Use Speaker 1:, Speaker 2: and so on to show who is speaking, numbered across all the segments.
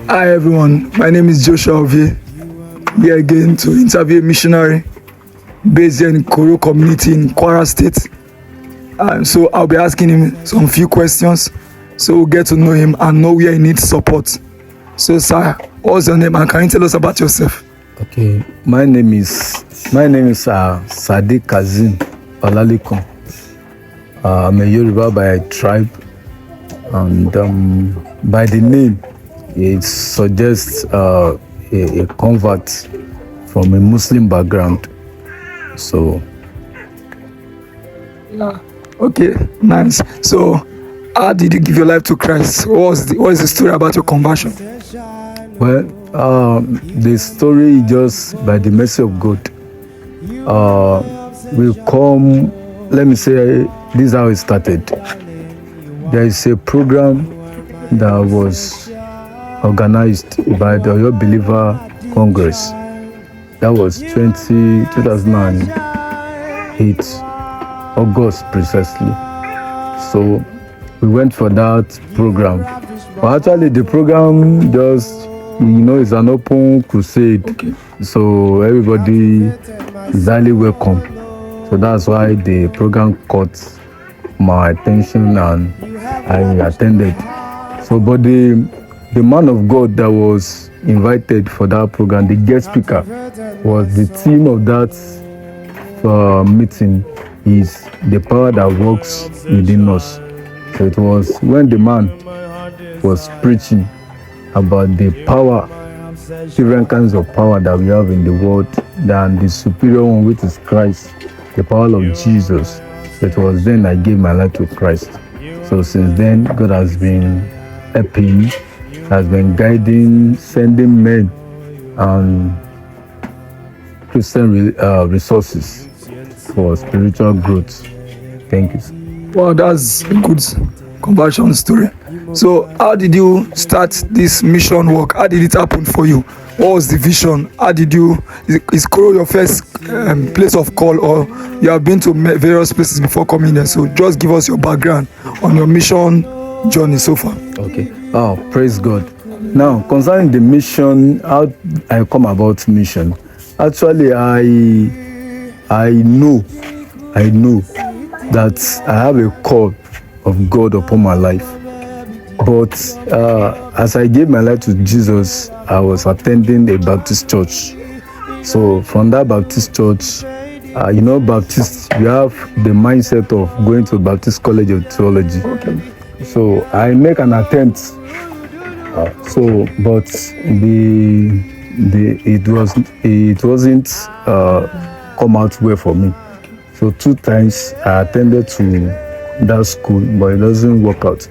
Speaker 1: Hi everyone, my name is Joshua Ovie. Here again to interview a missionary based in Koro community in Kwara State. So I'll be asking him some few questions so we'll get to know him and know where he needs support. So sir, what's your name and can you tell us about yourself?
Speaker 2: Okay, my name is Sadiq Kazim Olalikun. I'm a Yoruba by tribe, and by the name, it suggests a convert from a Muslim background. So,
Speaker 1: Okay, nice. So, how did you give your life to Christ? What is the story about your conversion?
Speaker 2: well, the story is just by the mercy of God. We come. Let me say this is how it started. There is a program that was organized by the Oyo Believer Congress. That was 2008, August precisely. So we went for that program. But actually the program just, is an open crusade.
Speaker 1: Okay.
Speaker 2: So everybody is highly welcome. So that's why the program caught my attention and I attended. So but the man of God that was invited for that program, the guest speaker, was the theme of that meeting is the power that works within us. So it was when the man was preaching about the power, different kinds of power that we have in the world, than the superior one, which is Christ, the power of Jesus. It was then I gave my life to Christ. So since then, God has been helping, has been guiding, sending men and Christian resources for spiritual growth. Thank you.
Speaker 1: Wow, that's a good conversion story. So how did you start this mission work? How did it happen for you? What was the vision? How did you, is Koro your first place of call, or you have been to various places before coming there? So just give us your background on your mission journey so far.
Speaker 2: Okay. Oh, praise God. Now, concerning the mission, how I come about mission. Actually, I know that I have a call of God upon my life. But as I gave my life to Jesus, I was attending a Baptist church. So from that Baptist church, Baptist, you have the mindset of going to Baptist College of Theology.
Speaker 1: Okay.
Speaker 2: So I make an attempt. But it wasn't come out well for me. So 2 times I attended to that school, but it doesn't work out.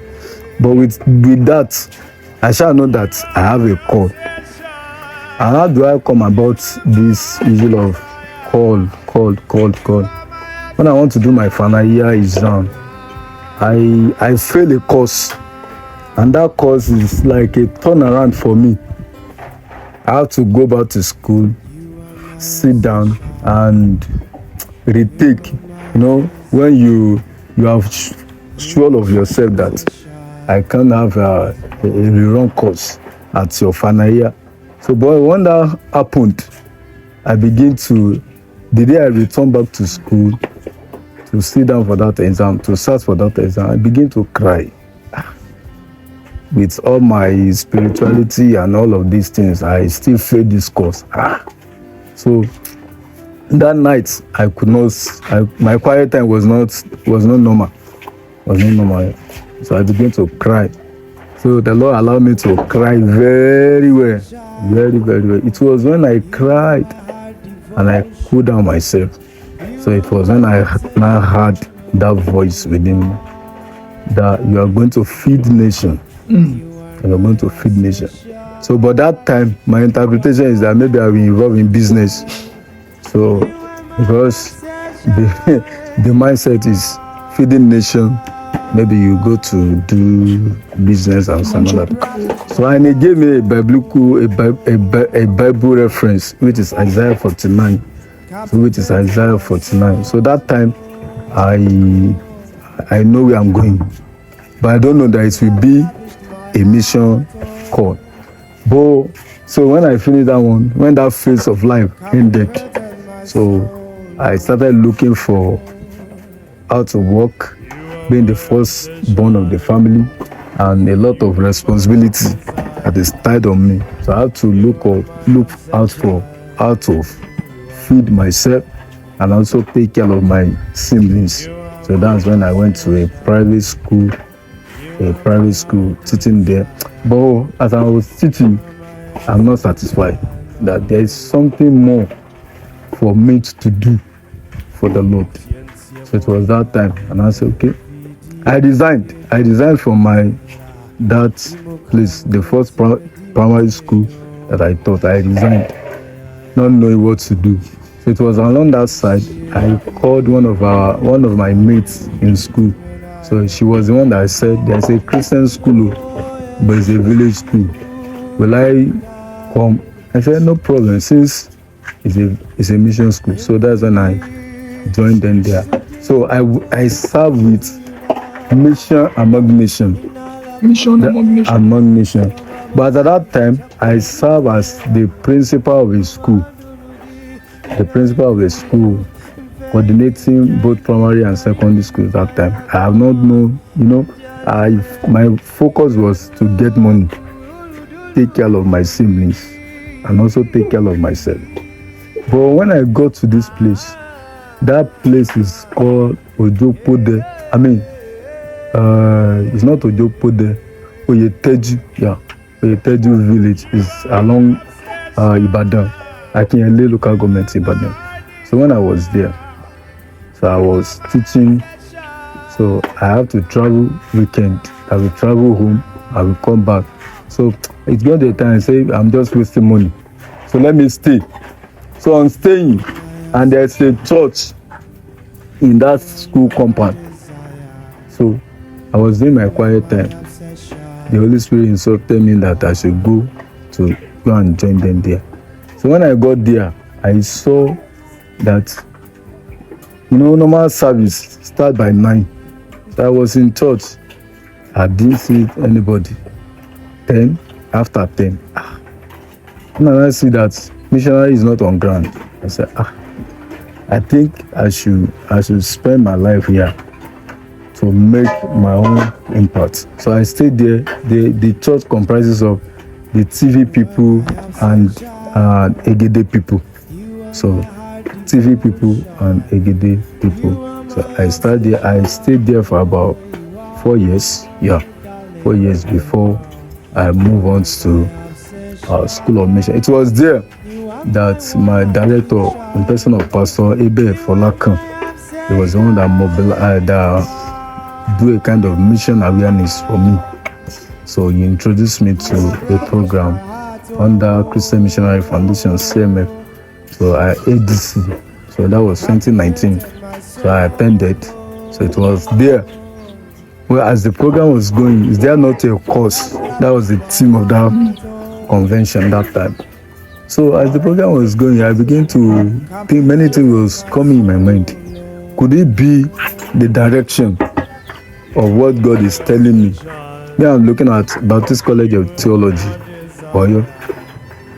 Speaker 2: But with that, I shall know that I have a call. And how do I come about this issue of call? When I want to do my final year exam, I fail a course. And that course is like a turnaround for me. I have to go back to school, sit down and retake. When you have sure of yourself that I can't have a rerun course at your final year. So, but when that happened, the day I returned back to school to sit down for that exam, to start for that exam, I begin to cry. With all my spirituality and all of these things, I still failed this course. So that night, I could not. My quiet time was not normal. So I began to cry. So the Lord allowed me to cry very well, very, very well. It was when I cried and I cooled down myself. So it was when I now heard that voice within me that you are going to feed the nation. You are going to feed the nation. So, but that time, my interpretation is that maybe I'll be involved in business. So, because the mindset is feeding nation, maybe you go to do business and some other. So, and he gave me a Bible reference, which is Isaiah 49. So that time, I know where I'm going, but I don't know that it will be a mission call. But so when I finished that one, when that phase of life ended, so I started looking for how to work, being the first born of the family, and a lot of responsibility that is tied on me. So I had to look out for how to feed myself and also take care of my siblings. So that's when I went to a private school teaching there. But as I was teaching, I'm not satisfied that there is something more for me to do for the Lord. So it was that time, and I said, okay. I resigned from my dad's place, the first primary school that I taught. I resigned, not knowing what to do. So it was along that side. I called one of my mates in school. So she was the one that said, there's a Christian school, but it's a village school. Will I come? I said, no problem, since it's a mission school. So that's when I joined them there. So I serve with mission among nation.
Speaker 1: Mission
Speaker 2: Among nation. But at that time, I serve as the principal of a school. The principal of a school, coordinating both primary and secondary schools that time. I have not known, my focus was to get money, take care of my siblings, and also take care of myself. But when I got to this place, that place is called Ojopode. It's not Ojopode, Oyeteju. Yeah, Oyeteju village is along Ibadan, Akinyele local government Ibadan. So when I was there, so I was teaching. So I have to travel weekend. I will travel home. I will come back. So it's got the time I say I'm just wasting money. So let me stay. So I'm staying, and there's a church in that school compound. So I was doing my quiet time. The Holy Spirit instructed me that I should go and join them there. So when I got there, I saw that normal service start by 9. So I was in church. I didn't see anybody. 10 after 10. And I see that missionary is not on ground. I said, I think I should spend my life here to make my own impact. So I stayed there. The church comprises of the TV people and Egede people. So TV people and Egede people. So I stayed there for about 4 years. Yeah, 4 years before I moved on to School of Mission. It was there that my director, in person of Pastor Ebe Folakan, he was the one that mobilized, do a kind of mission awareness for me. So he introduced me to a program under Christian Missionary Foundation, CMF. So I ADC. So that was 2019. So I attended. So it was there. Well, as the program was going, is there not a course? That was the theme of that convention that time. So as the program was going, I began to think many things was coming in my mind. Could it be the direction of what God is telling me? Now I'm looking at Baptist College of Theology, Oyo,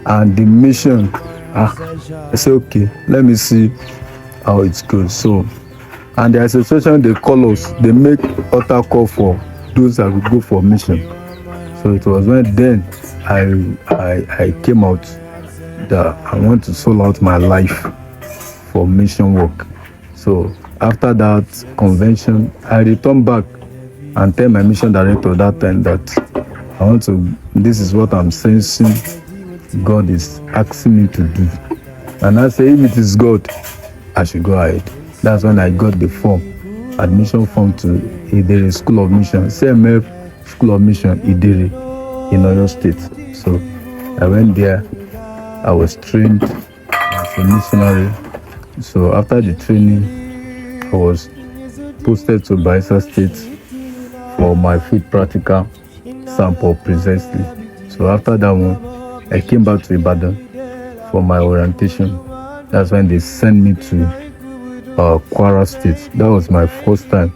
Speaker 2: and the mission. I said, okay, let me see how it goes. So, and the association, they call us, they make altar call for those that will go for mission. So it was when then I came out that I want to soul out my life for mission work. So after that convention, I returned back and tell my mission director that time that this is what I'm sensing God is asking me to do. And I say, if it is God, I should go ahead. That's when I got the admission form to Idere School of Mission, CMF School of Mission, Idere, in Oyo State. So I went there. I was trained as a missionary. So after the training, I was posted to Bayelsa State for my field practical sample precisely. So after that one, I came back to Ibadan for my orientation. That's when they sent me to Kwara State. That was my first time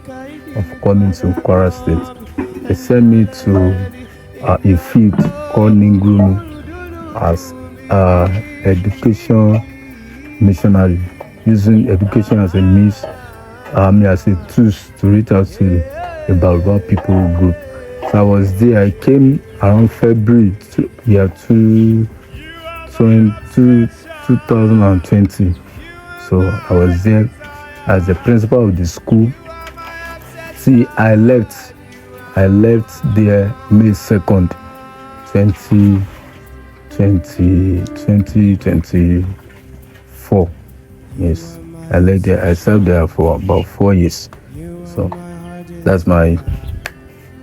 Speaker 2: of coming to Kwara State. They sent me to a field called Ningrumi. as education missionary, using education as a means, as a tool to reach out to the Balboa people group. So I was there. I came around February 2020. So I was there as the principal of the school. See, I left there May 2nd, 2024. Yes, I left there. I served there for about 4 years. So that's my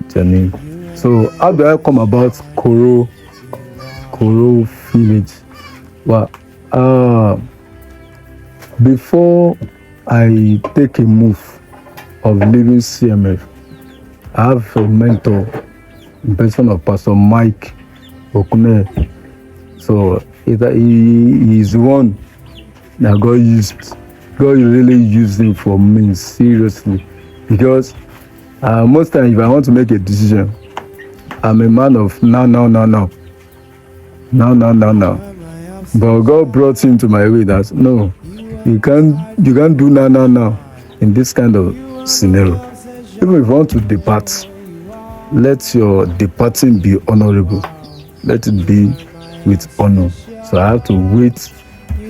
Speaker 2: journey. So how do I come about Koro village? Well, before I take a move of leaving CMF, I have a mentor, in person of Pastor Mike Okune. So he is one that God really used him for me, seriously. Because most times if I want to make a decision, I'm a man of now. But God brought him to my way that no, you can't do now in this kind of scenario. Even if you want to depart, let your departing be honorable. Let it be with honor. So I have to wait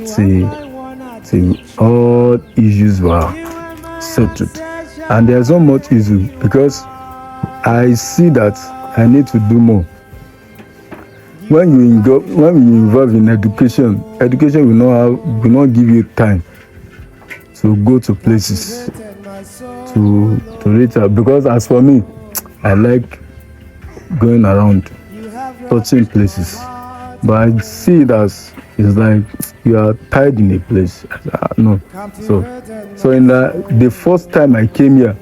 Speaker 2: till all issues were settled. And there's not much issue because I see that I need to do more. When you involve in education will not give you time to go to places to reach out. Because as for me, I like going around, touching places. But I see it as it's like you are tied in a place. No. So in the first time I came here,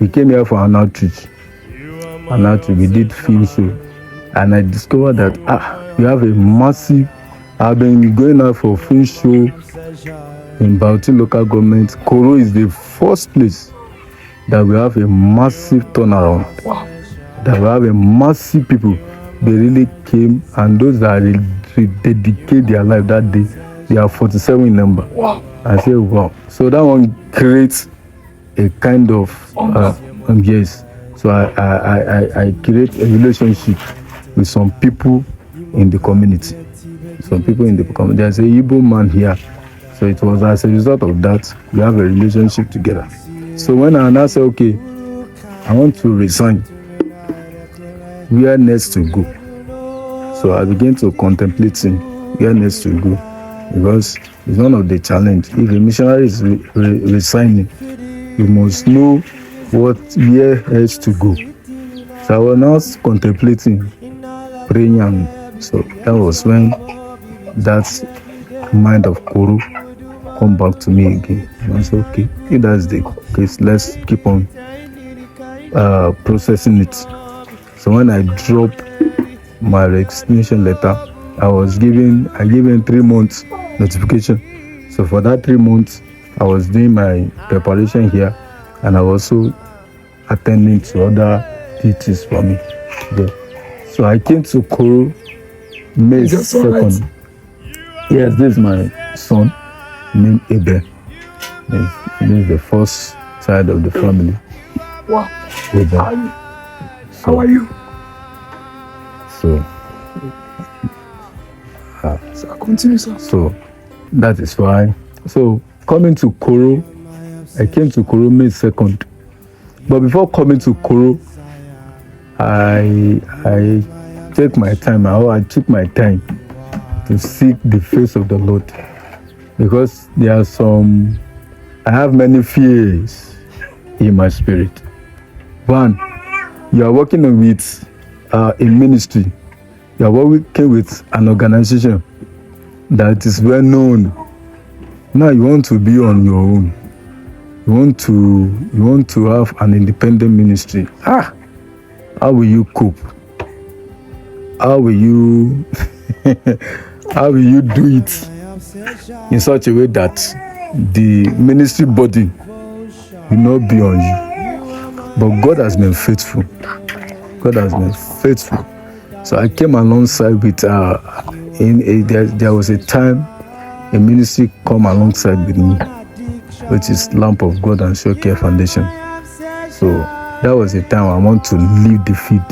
Speaker 2: we came here for an outreach. We did film show. And I discovered that we have a massive. I've been going out for film show in Bauchi local government. Koro is the first place that we have a massive turnaround. Wow. That we have a massive people. They really came, and those that dedicate their life that day, they are 47 in number. Wow. I say wow. So that one creates a kind of yes. So I create a relationship with some people in the community. There's a Igbo man here. So it was as a result of that, we have a relationship together. So when I now say, okay, I want to resign, where next to go? So I began to contemplate where next to go. Because it's one of the challenge. If a missionary is resigning, you must know where else to go. So I was now contemplating, praying, and so that was when that mind of Koro come back to me again. And I said, okay, if that's the case, let's keep on processing it. So when I dropped my resignation letter, I given 3 months notification. So for that 3 months, I was doing my preparation here, and I was also attending to other duties for me. Yeah. So I came to Koro May 2nd. Right. Yes, this is my son named Ebe. This is the first child of the family.
Speaker 1: Wow.
Speaker 2: Ebe.
Speaker 1: How are you?
Speaker 2: So
Speaker 1: continue, sir.
Speaker 2: So that is why. So coming to Koro, I came to Koro May 2nd. But before coming to Koro, I took my time to seek the face of the Lord, because I have many fears in my spirit. One, you are working with a ministry, you are working with an organization that is well known. Now you want to be on your own. You want to have an independent ministry. How will you cope? How will you do it in such a way that the ministry body will not be on you? But God has been faithful. So I came alongside with there was a time a ministry come alongside with me, which is Lamp of God and Sure Care Foundation. So that was a time I want to leave the field.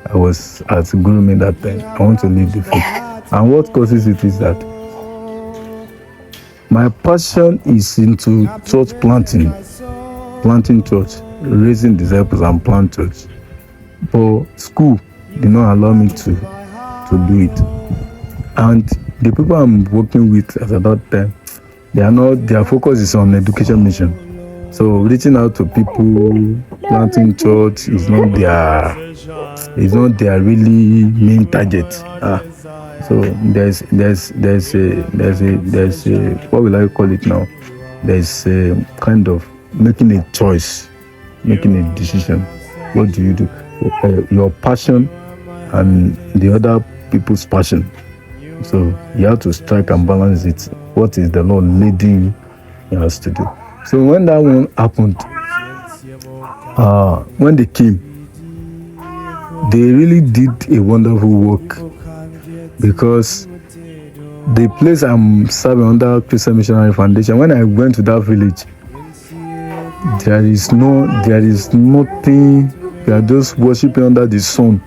Speaker 2: I was at grooming that time. I want to leave the field. And what causes it is that my passion is into church planting church, raising disciples and plant church. But school did not allow me to do it. And the people I'm working with at that time, their focus is on education mission. So reaching out to people, planting church is not their really main target. So there's a what will I call it now? There's a kind of making a choice, making a decision. What do you do? Your passion and the other people's passion. So you have to strike and balance it. What is the Lord leading you has to do? So when that one happened, when they came, they really did a wonderful work, because the place I'm serving under Christian Missionary Foundation, when I went to that village, there is nothing. We are just worshiping under the sun.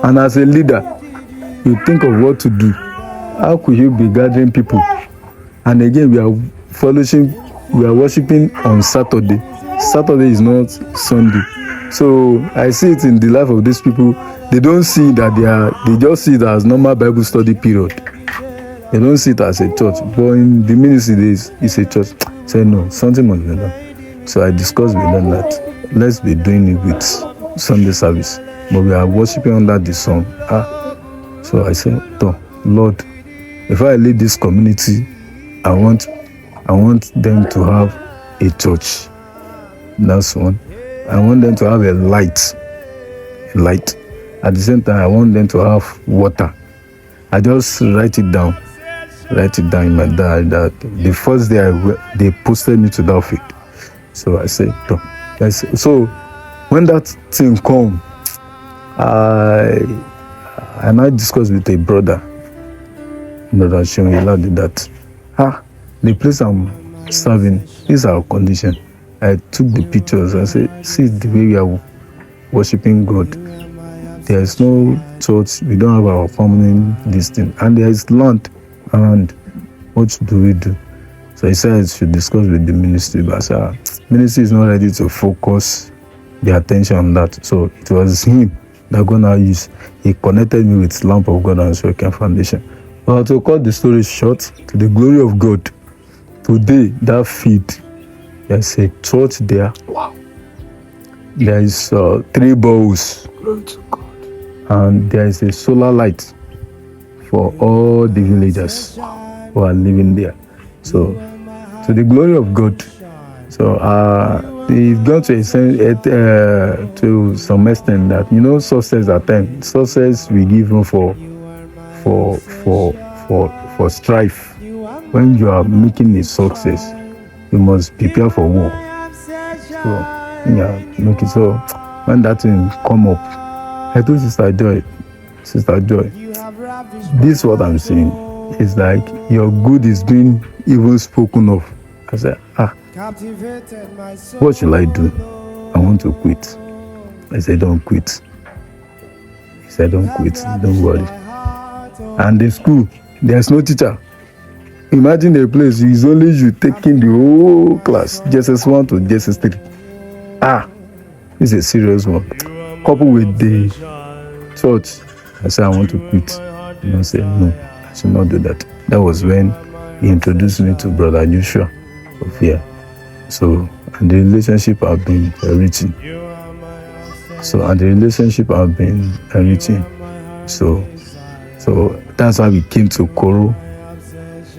Speaker 2: And as a leader, you think of what to do. How could you be gathering people? And again, we are worshiping on Saturday. Saturday is not Sunday. So I see it in the life of these people. They don't see that they just see it as normal Bible study period. They don't see it as a church. But in the ministry, it's a church. Say no, something must be done. So I discussed with them that let's be doing it with Sunday service. But we are worshiping under the sun. So I said, Lord, if I lead this community, I want them to have a church. That's one. I want them to have a light. At the same time, I want them to have water. I just write it down in my diary that the first day they posted me to that field. So I said, so when that thing come, I might discuss with a brother showing that the place I'm serving is our condition. I took the pictures. I said, see the way we are worshiping God. There is no church. We don't have our permanent this thing, and there is land. And what do we do? So he said I should discuss with the ministry, but ministry is not ready to focus the attention on that. So it was him that God now used. He connected me with Lamp of God and Sure Care Foundation. But to cut the story short, to the glory of God, today that field, there's a church there.
Speaker 1: Wow.
Speaker 2: There is 3 bowls.
Speaker 1: Glory to God.
Speaker 2: And there is a solar light for all the villagers who are living there. So, to the glory of God. So, it's gone to some extent that success at times. Success we give room for strife. When you are making a success, you must prepare for war. So, make it so. When that thing come up, I told Sister Joy, this is what I'm saying. It's like your good is being even spoken of. I said, what should I do? I want to quit. I said, don't quit. He said, don't quit, don't worry. And the school, there's no teacher. Imagine a place, it's only you taking the whole class, JSS1 to JSS3. It's a serious one. Coupled with the church, I said, I want to quit. And I said, no, I should not do that. That was when he introduced me to Brother Joshua of here. So, and the relationship have been enriching. So that's how we came to Koro.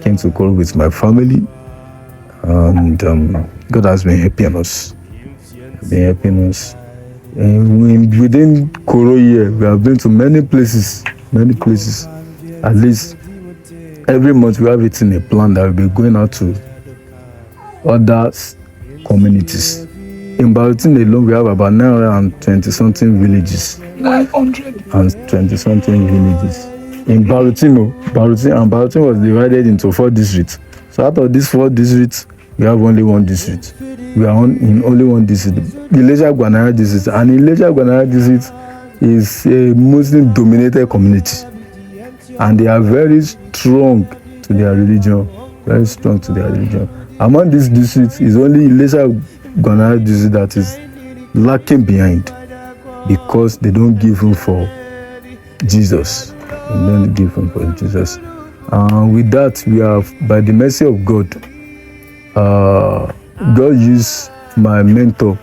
Speaker 2: With my family. And God has been helping us. And within Koro year, we have been to many places. At least every month we have it in a plan that we'll be going out to other communities. In Barutin alone, we have about 920 something villages.
Speaker 1: 920
Speaker 2: something villages. In Barutin was divided into 4 districts. So out of these 4 districts, we have only 1 district. We are in only 1 district, Ileja Gwanara district. And Ileja Gwanara district is a Muslim-dominated community. And they are very strong to their religion. Very strong to their religion. Among these districts, is only Ileja Gwanara district that is lacking behind because they don't give room for Jesus. They don't give room for Jesus. With that, we have, by the mercy of God, God used my mentor.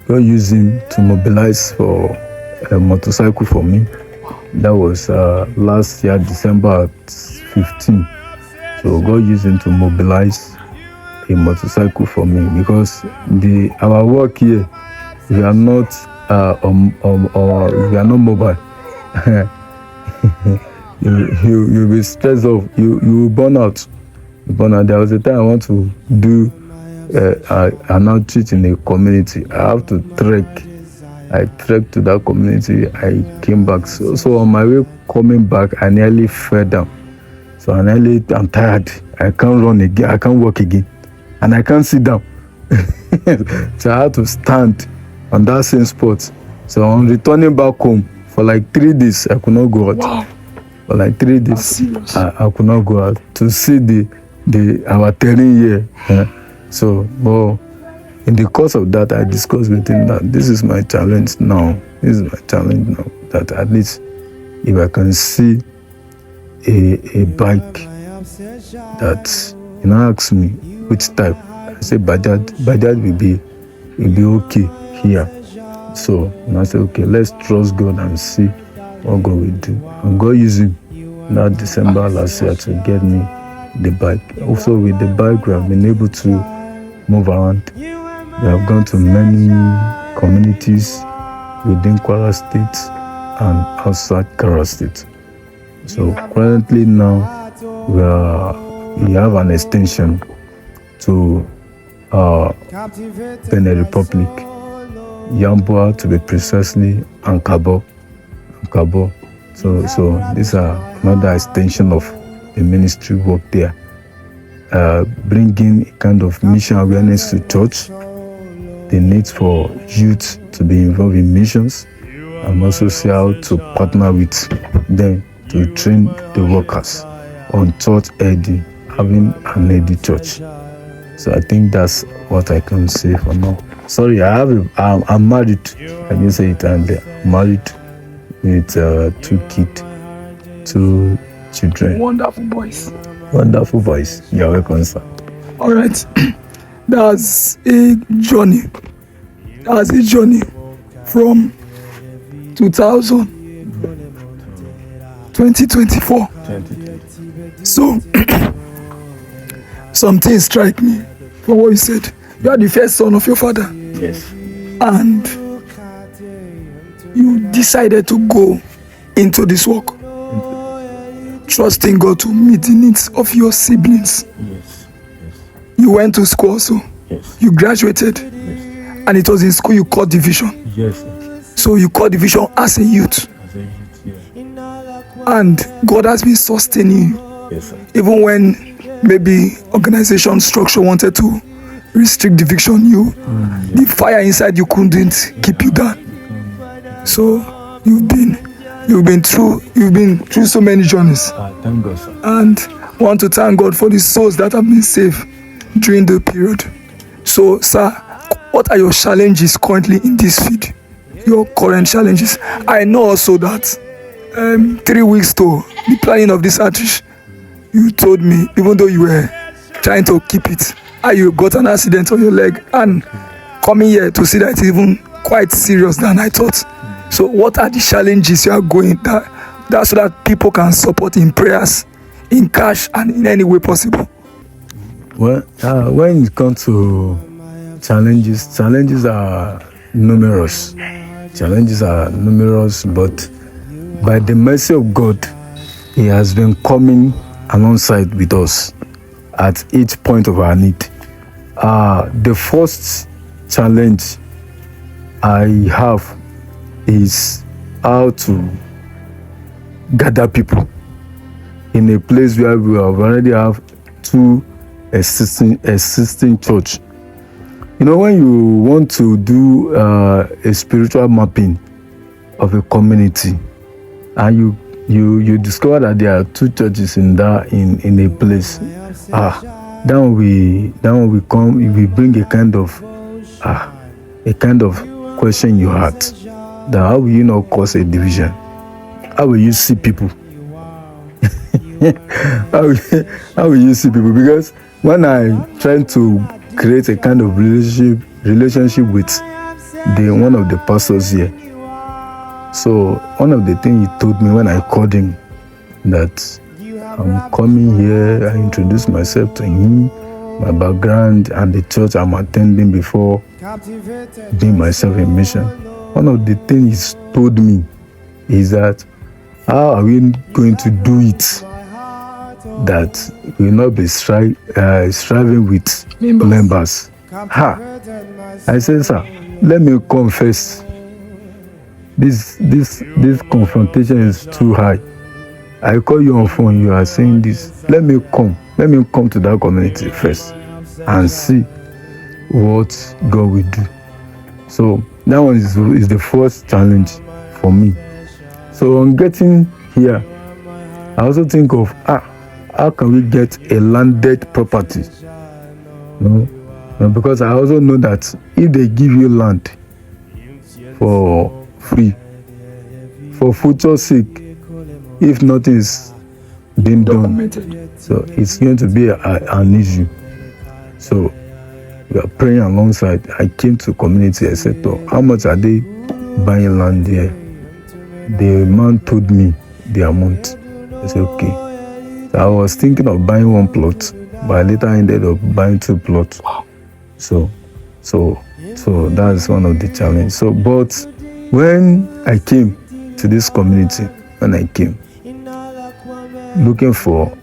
Speaker 2: God used him to mobilize for a motorcycle for me. That was last year, December 15. So God used him to mobilize a motorcycle for me because our work here, we are not we are not mobile. You'll be stressed off. You will burn out. There was a time I want to do an outreach in a community. I have to trek. I trekked to that community. I came back. So on my way coming back, I nearly fell down. So I'm tired. I can't run again. I can't walk again. And I can't sit down. So I had to stand on that same spot. So on returning back home, for like 3 days, I could not go out.
Speaker 1: Wow.
Speaker 2: For like 3 days, I could not go out to see our terrain here. So, well, in the course of that, I discussed with him that this is my challenge now. That at least if I can see a bike that, asks me which type, I say Bajaj will be okay here. So, I said, okay, let's trust God and see what God will do. And God used him that December last year to get me the bike. Also with the bike, we have been able to move around. We have gone to many communities within Kwara State and outside Kwara State. So currently now, we have an extension to Benin Republic, Yambua to be precisely, and Kabo. So these are another extension of the ministry work there, bringing a kind of mission awareness to church, the need for youth to be involved in missions, and also see how to partner with them to train the workers on church ED, having an ED church. So I think that's what I can say for now. Sorry, I'm married. I didn't say it earlier. I'm married with 2 children.
Speaker 1: Wonderful boys.
Speaker 2: You're welcome, sir.
Speaker 1: All right. That's a journey. From 2024. So, something strike me from what you said. You are the first son of your father.
Speaker 2: Yes.
Speaker 1: And you decided to go into this work, trusting God to meet the needs of your siblings.
Speaker 2: Yes.
Speaker 1: You went to school also.
Speaker 2: Yes.
Speaker 1: You graduated.
Speaker 2: Yes.
Speaker 1: And it was in school you caught division.
Speaker 2: Yes.
Speaker 1: So you caught division as a youth. And God has been sustaining you.
Speaker 2: Yes, sir.
Speaker 1: Even when maybe organization structure wanted to restrict division, the fire inside you couldn't keep you down. So you've been through so many journeys.
Speaker 2: Thank God, sir.
Speaker 1: And want to thank God for the souls that have been saved during the period. So, sir, what are your challenges currently in this field? Your current challenges. I know also that 3 weeks to the planning of this outreach, you told me, even though you were trying to keep it, you got an accident on your leg, and coming here to see that it's even quite serious than I thought. So what are the challenges you are going that's so that people can support in prayers, in cash, and in any way possible?
Speaker 2: Well, when it comes to challenges are numerous. But by the mercy of God, He has been coming alongside with us at each point of our need. The first challenge I have is how to gather people in a place where we have already have two existing church. You know, when you want to do a spiritual mapping of a community, and you discover that there are two churches in a place, then we bring a kind of question in your heart, that how will you not cause a division? How will you see people? how will you see people? Because when I try to create a kind of relationship with one of the pastors here, so one of the things he told me when I called him, that I'm coming here, I introduced myself to him, my background and the church I'm attending before being myself in mission. One of the things he told me is that, how are we going to do it that we will not be striving with members? I said, sir, let me come first. This confrontation is too high. I call you on phone, you are saying this. Let me come to that community first and see what God will do. So that one is the first challenge for me. So on getting here, I also think of how can we get a landed property? Because I also know that if they give you land for free, for future's sake, if nothing is being done, so it's going to be an issue. So we are praying alongside. I came to community, I said, how much are they buying land here? The man told me the amount. I said, okay. So I was thinking of buying one plot, but I later ended up buying 2 plots. So that's one of the challenges. So, but when I came to this community,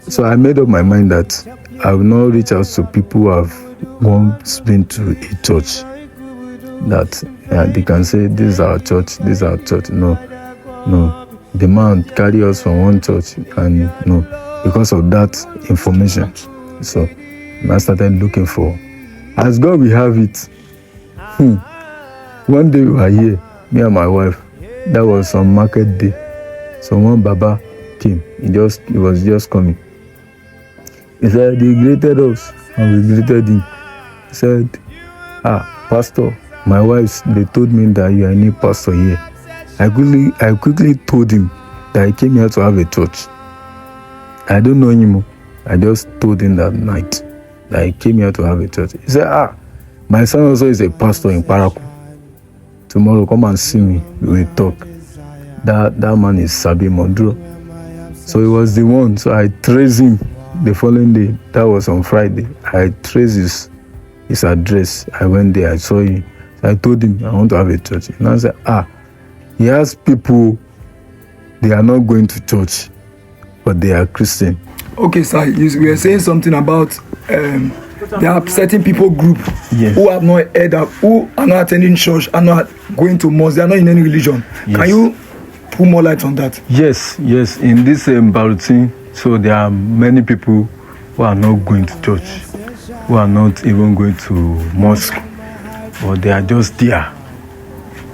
Speaker 2: so I made up my mind that I will not reach out to people who have once been to a church, that they can say, this is our church, this is our church. No. The man carry us from one church, and because of that information. So I started looking for, as God will have it. One day we were here, me and my wife. That was on market day. So one Baba came. He was just coming. He said, they greeted us and we greeted him. He said, Pastor, my wife, they told me that you are a new pastor here. I quickly told him that I came here to have a church. I don't know anymore. I just told him that night that I came here to have a church. He said, my son also is a pastor in Paraku. Tomorrow, come and see me. We will talk. That man is Sabi Mondro. So he was the one. So I traced him the following day. That was on Friday. I traced his address. I went there. I saw him. So I told him I want to have a church. And I said, he has people, they are not going to church, but they are Christian.
Speaker 1: Okay, sir. We were saying something about there are certain people group who have not heard of, who are not attending church, are not going to mosque, they are not in any religion. Yes. Can you put more light on that? Yes.
Speaker 2: In this routine, so there are many people who are not going to church, who are not even going to mosque, but they are just there,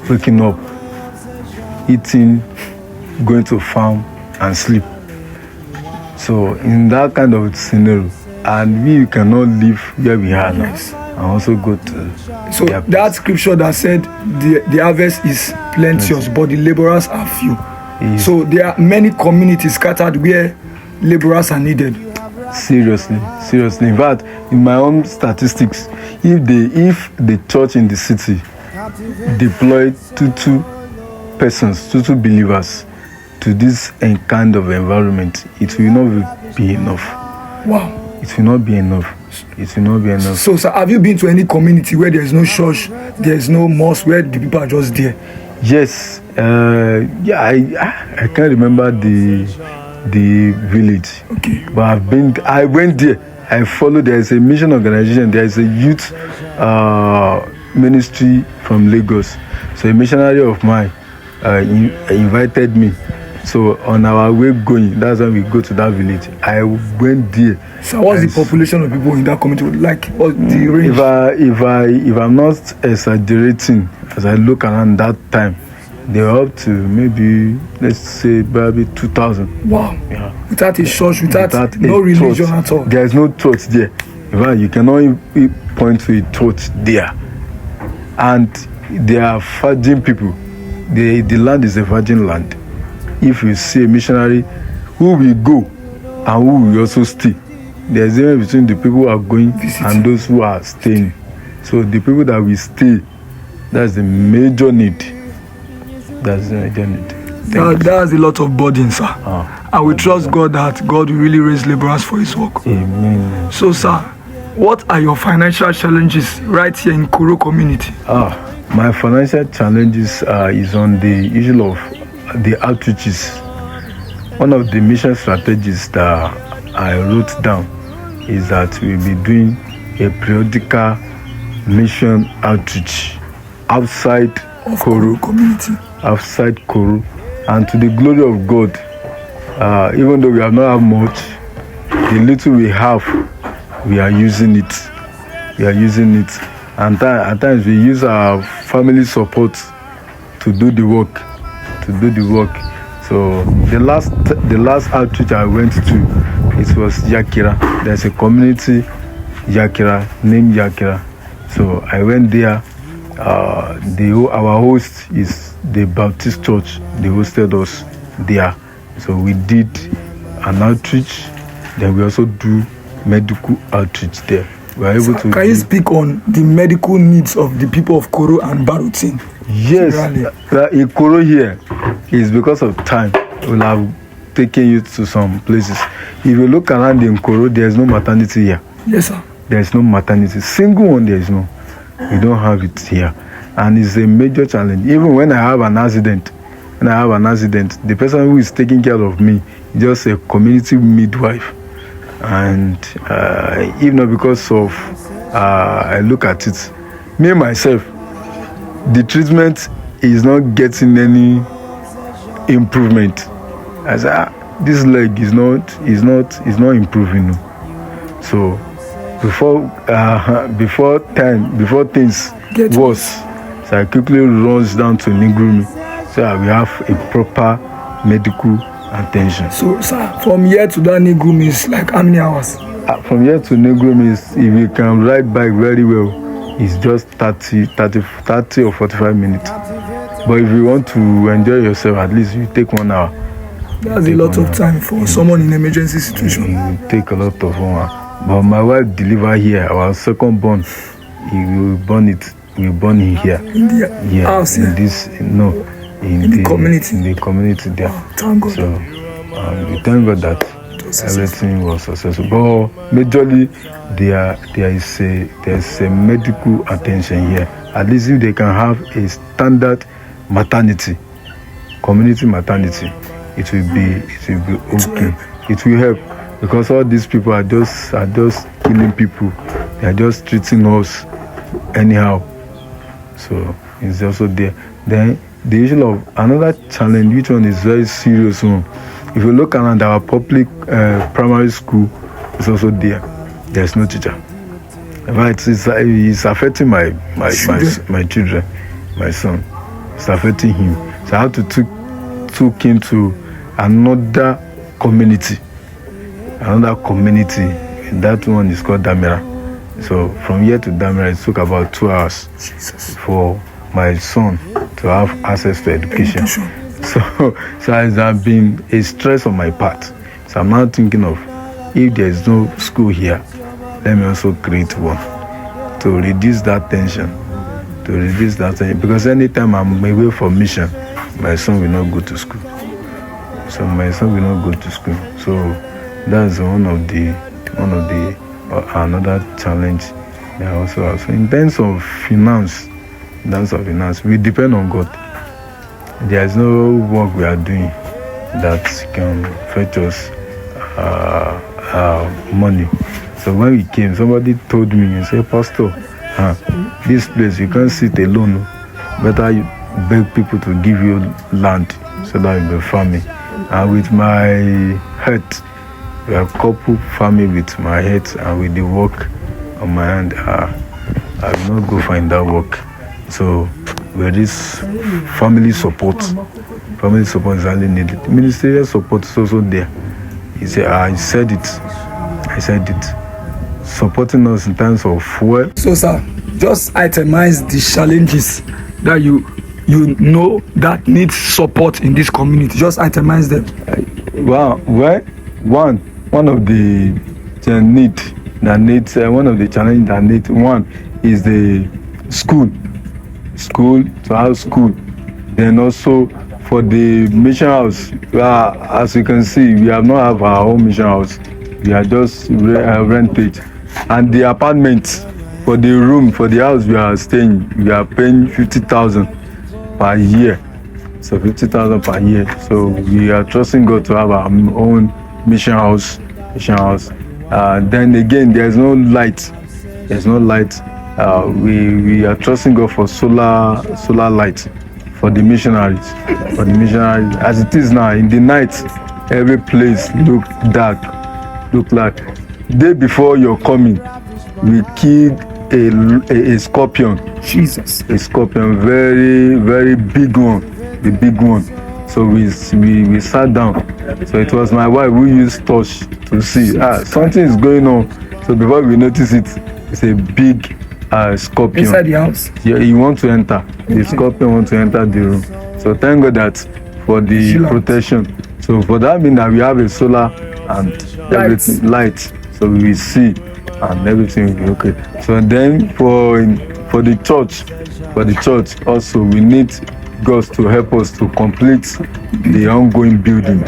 Speaker 2: waking up, eating, going to farm and sleep. So in that kind of scenario, and we cannot live where we are now, and also go to. So that scripture that said the harvest is plenteous, but the laborers are few. Yes. So there are many communities scattered where laborers are needed. Seriously. In fact, in my own statistics, if the church in the city deployed two believers to this kind of environment, it will not be enough. Wow. It will not be enough. So, sir, have you been to any community where there is no church, there is no mosque, where the people are just there? Yes. I can't remember the village. Okay. But I went there. I followed. There is a mission organization. There is a youth ministry from Lagos. So a missionary of mine invited me. So on our way going, that's when we go to that village. I went there.
Speaker 1: So what's the population of people in that community like? What's the range?
Speaker 2: If I'm not exaggerating, as I look around that time, they were up to maybe, let's say, probably 2,000.
Speaker 1: Wow.
Speaker 2: Yeah.
Speaker 1: Without a church, without no religion at all.
Speaker 2: There is no church there. In fact, you cannot point to a church there. And they are virgin people. The land is a virgin land. If you see a missionary who will go and who will also stay, there's a difference between the people who are going and those who are staying. So the people that will stay, that's the major need. That's the major need.
Speaker 1: That's a lot of burden, sir. And we trust God that God will really raise laborers for his work.
Speaker 2: Amen.
Speaker 1: So, sir, what are your financial challenges right here in Koro community?
Speaker 2: My financial challenges is on the issue of the outreaches. One of the mission strategies that I wrote down is that we'll be doing a periodical mission outreach outside Koro
Speaker 1: community.
Speaker 2: Outside Koro, and to the glory of God, even though we have not have much, the little we have, we are using it. And at times we use our family support to do the work. So the last outreach I went to, it was Yakira. There's a community Yakira named Yakira. So I went there. Our host is the Baptist Church. They hosted us there. So we did an outreach. Then we also do medical outreach there. We are able to.
Speaker 1: Can you speak on the medical needs of the people of Koro and Barutin?
Speaker 2: Yes, in Koro here is because of time. We'll have taken you to some places. If you look around in Koro, there's no maternity here.
Speaker 1: Yes, sir.
Speaker 2: There's no maternity. Single one, there is no. We don't have it here. And it's a major challenge. Even when I have an accident, the person who is taking care of me is just a community midwife. And if not because of, I look at it, me myself, the treatment is not getting any improvement. I say, this leg is not improving. So before things get worse, so I quickly runs down to Nigrumi, so we have a proper medical attention. So,
Speaker 1: sir, from here to that Nigrumi is like how many hours?
Speaker 2: From here to Nigrumi is, if you can ride bike very well, it's just 30 or 45 minutes. But if you want to enjoy yourself, at least you take 1 hour.
Speaker 1: That's a lot of time for someone in emergency situation.
Speaker 2: You take a lot of 1 hour. But my wife delivered here. Our second born, we born in here.
Speaker 1: In the house,
Speaker 2: in this in the community. In the community there.
Speaker 1: Oh, thank God.
Speaker 2: So we thank God that everything was successful. But majorly there's a medical attention here. At least if they can have a standard maternity, community maternity, it will be okay. It will help, because all these people are just killing people. They are just treating us anyhow. So it's also there. Then the issue of another challenge, which one is very serious one. If you look around our public primary school, it's also there. There's no teacher. It's affecting my children, my son. It's affecting him. So I have to took him to another community. And that one is called Damira. So from here to Damira, it took about 2 hours for my son to have access to education. So it has been a stress on my part. So I'm now thinking of, if there is no school here, let me also create one to reduce that tension. Because anytime I'm away for mission, my son will not go to school. So that's one of the another challenge that also have. So in terms of finance, we depend on God. There is no work we are doing that can fetch us money. So when we came, somebody told me and said, Pastor, This place you can't sit alone. Better you beg people to give you land so that you be farming. And with my health, we are couple farming with my head and with the work on my hand. I will not go find that work. So where this family support is highly needed. Ministerial support is also there. I said it. Supporting us in terms of fuel.
Speaker 1: So sir, just itemize the challenges that you know that need support in this community. Just itemize them.
Speaker 2: One of the challenges that need one is the school to have school. Then also for the mission house, as you can see, we have not have our own mission house. We are just rented, and the apartment for the room for the house we are staying, we are paying 50,000 per year. So 50,000 per year. So we are trusting God to have our own mission house. Then again, there's no light. We are trusting God for solar light for the missionaries. As it is now, in the night, every place look dark. Look like day before you're coming, we killed a scorpion.
Speaker 1: Jesus.
Speaker 2: A scorpion, very, very big one. The big one. So we sat down. So it was my wife who used torch to see something is going on. So before we notice it, it's a big scorpion
Speaker 1: inside the house.
Speaker 2: Yeah, he want to enter. The scorpion want to enter the room. So thank God that for the protection. So for that mean that we have a solar and everything light. So we will see and everything will be okay. So then for the church also we need God to help us to complete the ongoing building.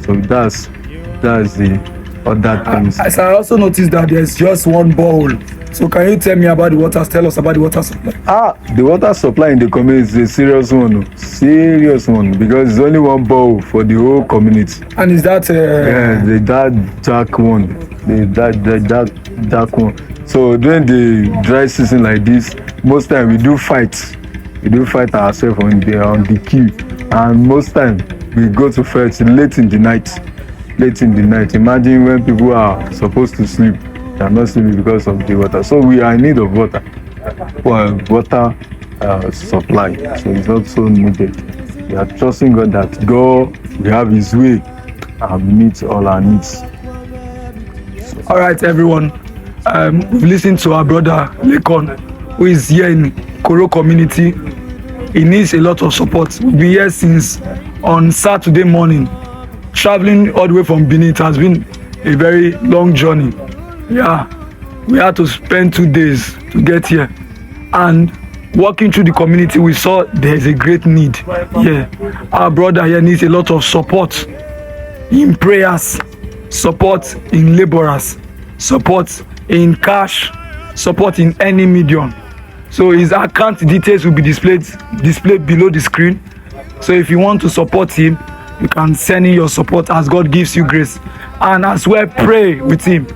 Speaker 2: So that's the other things.
Speaker 1: As I also noticed that there's just one borehole. So can you tell me about the water? Tell us about the water supply.
Speaker 2: The water supply in the community is a serious one because it's only one borehole for the whole community.
Speaker 1: And is that
Speaker 2: the dark one, the dark one. So during the dry season like this, most time we do fight ourselves on the queue, and most time we go to fetch late in the night. Imagine when people are supposed to sleep, they are not sleeping because of the water. So we are in need of water supply. So it's also needed. We are trusting God that God will have His way and meet all our needs.
Speaker 1: All right, everyone. We've listened to our brother Lekon, who is here in Koro community. He needs a lot of support. We've been here since on Saturday morning. Traveling all the way from Benin, it has been a very long journey. Yeah, we had to spend 2 days to get here. And walking through the community, we saw there's a great need here. Our brother here needs a lot of support in prayers, support in laborers, support in cash, support in any medium. So his account details will be displayed below the screen. So if you want to support him, you can send in your support as God gives you grace. And as well, pray with him.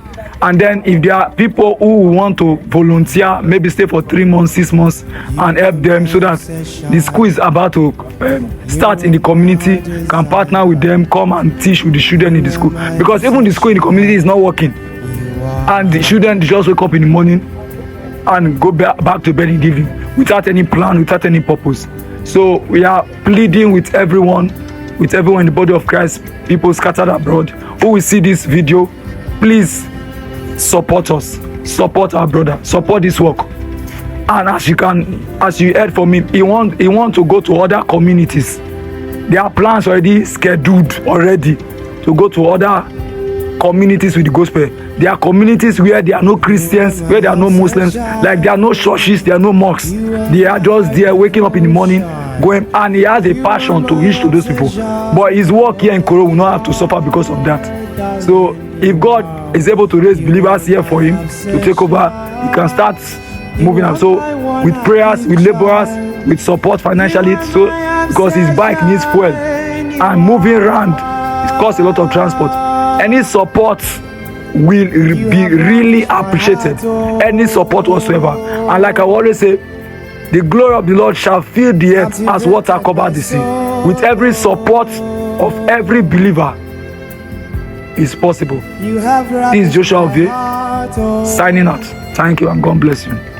Speaker 1: And then if there are people who want to volunteer, maybe stay for 3 months, 6 months, and help them so that the school is about to start in the community, can partner with them, come and teach with the children in the school. Because even the school in the community is not working. And the children just wake up in the morning and go back to bed in the evening without any plan, without any purpose. So we are pleading with everyone in the body of Christ, people scattered abroad, who will see this video, please support us, support our brother, support this work. And as you heard from him, he want to go to other communities. There are plans already scheduled to go to other communities with the gospel. There are communities where there are no Christians, where there are no Muslims, like there are no churches, there are no mosques. They are just there waking up in the morning, going, and he has a passion to reach to those people. But his work here in Koro will not have to suffer because of that. So if God is able to raise believers here for him to take over, he can start moving up. So with prayers, with laborers, with support financially, so because his bike needs fuel and moving around, it costs a lot of transport. Any support will be really appreciated. Any support whatsoever. And like I always say, the glory of the Lord shall fill the earth as water covers the sea. With every support of every believer is possible. This is Joshua Ovie signing out. Thank you and God bless you.